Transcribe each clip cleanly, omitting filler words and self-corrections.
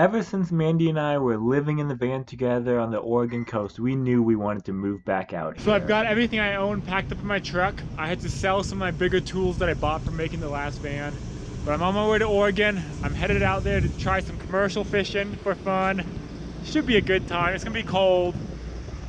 Ever since Mandy and I were living in the van together on the Oregon coast, we knew we wanted to move back out here. So I've got everything I own packed up in my truck. I had to sell some of my bigger tools that I bought from making the last van. But I'm on my way to Oregon. I'm headed out there to try some commercial fishing for fun. Should be a good time. It's gonna be cold.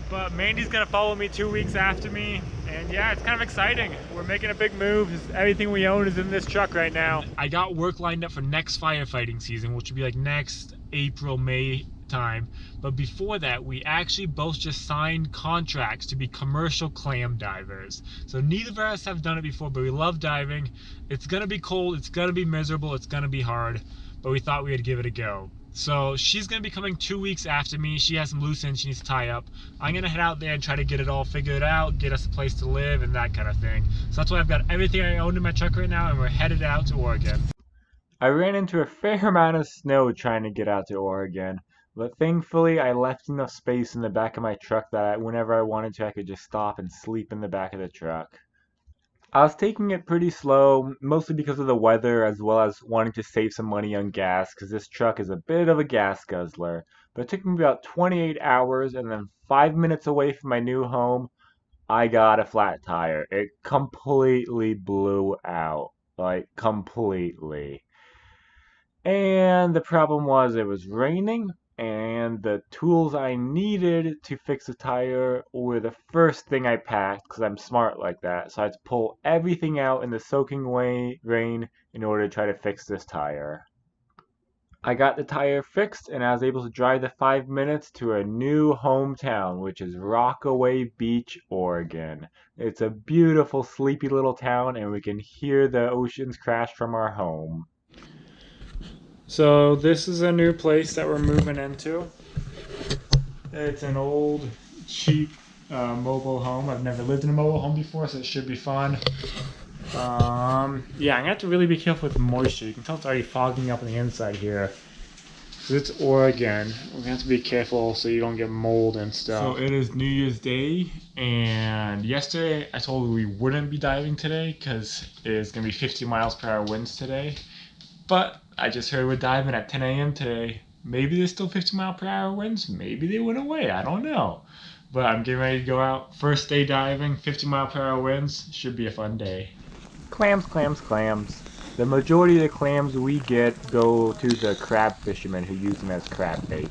But Mandy's gonna follow me 2 weeks after me. And yeah, it's kind of exciting. We're making a big move. Everything we own is in this truck right now. I got work lined up for next firefighting season, which would be like next April, May time. But before that, we actually both just signed contracts to be commercial clam divers. So neither of us have done it before, but we love diving. It's gonna be cold, it's gonna be miserable, it's gonna be hard, but we thought we'd give it a go. So she's gonna be coming 2 weeks after me. She has some loose ends she needs to tie up. I'm gonna head out there and try to get it all figured out, get us a place to live and that kind of thing. So that's why I've got everything I own in my truck right now, and we're headed out to Oregon. I ran into a fair amount of snow trying to get out to Oregon, but thankfully I left enough space in the back of my truck that whenever I wanted to, I could just stop and sleep in the back of the truck. I was taking it pretty slow, mostly because of the weather as well as wanting to save some money on gas because this truck is a bit of a gas guzzler. But it took me about 28 hours, and then 5 minutes away from my new home, I got a flat tire. It completely blew out. Like, completely. And the problem was it was raining, and the tools I needed to fix the tire were the first thing I packed because I'm smart like that. So I had to pull everything out in the soaking rain in order to try to fix this tire. I got the tire fixed and I was able to drive the 5 minutes to a new hometown, which is Rockaway Beach, Oregon. It's a beautiful, sleepy little town, and we can hear the oceans crash from our home. So this is a new place that we're moving into. It's an old, cheap mobile home. I've never lived in a mobile home before, so it should be fun. Yeah, I'm gonna have to really be careful with the moisture. You can tell it's already fogging up on the inside here. So it's Oregon. We're gonna have to be careful so you don't get mold and stuff. So it is New Year's Day, and yesterday I told you we wouldn't be diving today because it's gonna be 50 miles per hour winds today. But I just heard we're diving at 10 a.m. today. Maybe there's still 50 mile per hour winds. Maybe they went away. I don't know. But I'm getting ready to go out. First day diving, 50 mile per hour winds. Should be a fun day. Clams, clams, clams. The majority of the clams we get go to the crab fishermen who use them as crab bait.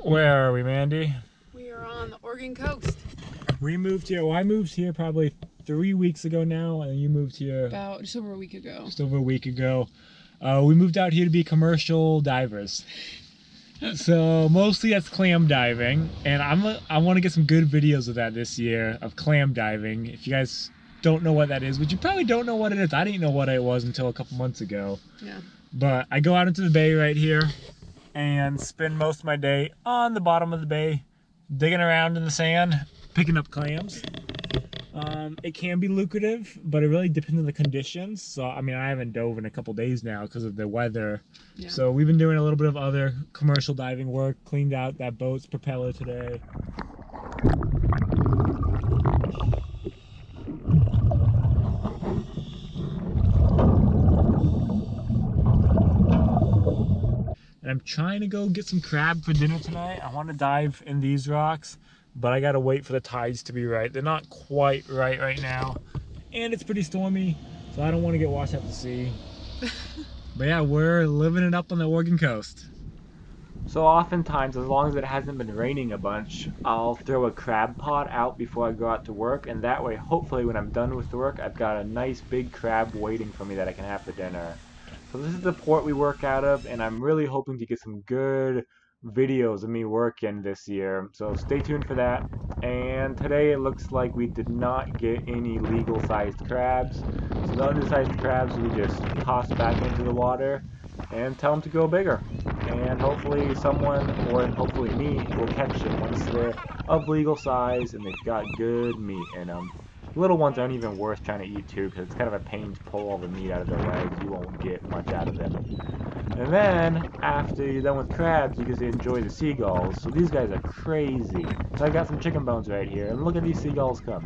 Where are we, Mandy? We are on the Oregon coast. We moved here. Well, I moved here probably 3 weeks ago now, and you moved here About just over a week ago. just over a week ago. We moved out here to be commercial divers. So mostly that's clam diving, and I want to get some good videos of that this year of clam diving. If you guys don't know what that is, which you probably don't know what it is. I didn't know what it was until a couple months ago. Yeah. But I go out into the bay right here and spend most of my day on the bottom of the bay, digging around in the sand, picking up clams. It can be lucrative, but it really depends on the conditions. So, I mean, I haven't dove in a couple days now because of the weather. Yeah. So we've been doing a little bit of other commercial diving work, cleaned out that boat's propeller today. And I'm trying to go get some crab for dinner tonight. I want to dive in these rocks, but I gotta wait for the tides to be right. They're not quite right now. And it's pretty stormy, so I don't want to get washed out to sea. But yeah, we're living it up on the Oregon coast. So oftentimes, as long as it hasn't been raining a bunch, I'll throw a crab pot out before I go out to work, and that way, hopefully when I'm done with work, I've got a nice big crab waiting for me that I can have for dinner. So this is the port we work out of, and I'm really hoping to get some good videos of me working this year. So stay tuned for that. And today it looks like we did not get any legal sized crabs. So the undersized crabs we just toss back into the water and tell them to go bigger. And hopefully someone, or hopefully me, will catch them once they're of legal size and they've got good meat in them. Little ones aren't even worth trying to eat too, because it's kind of a pain to pull all the meat out of their legs. You won't get much out of them. And then, after you're done with crabs, you get to enjoy the seagulls. So these guys are crazy. So I got some chicken bones right here, and look at these seagulls come.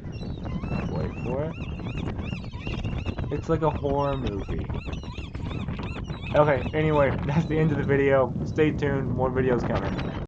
Wait for it. It's like a horror movie. Okay, anyway, that's the end of the video. Stay tuned, more videos coming.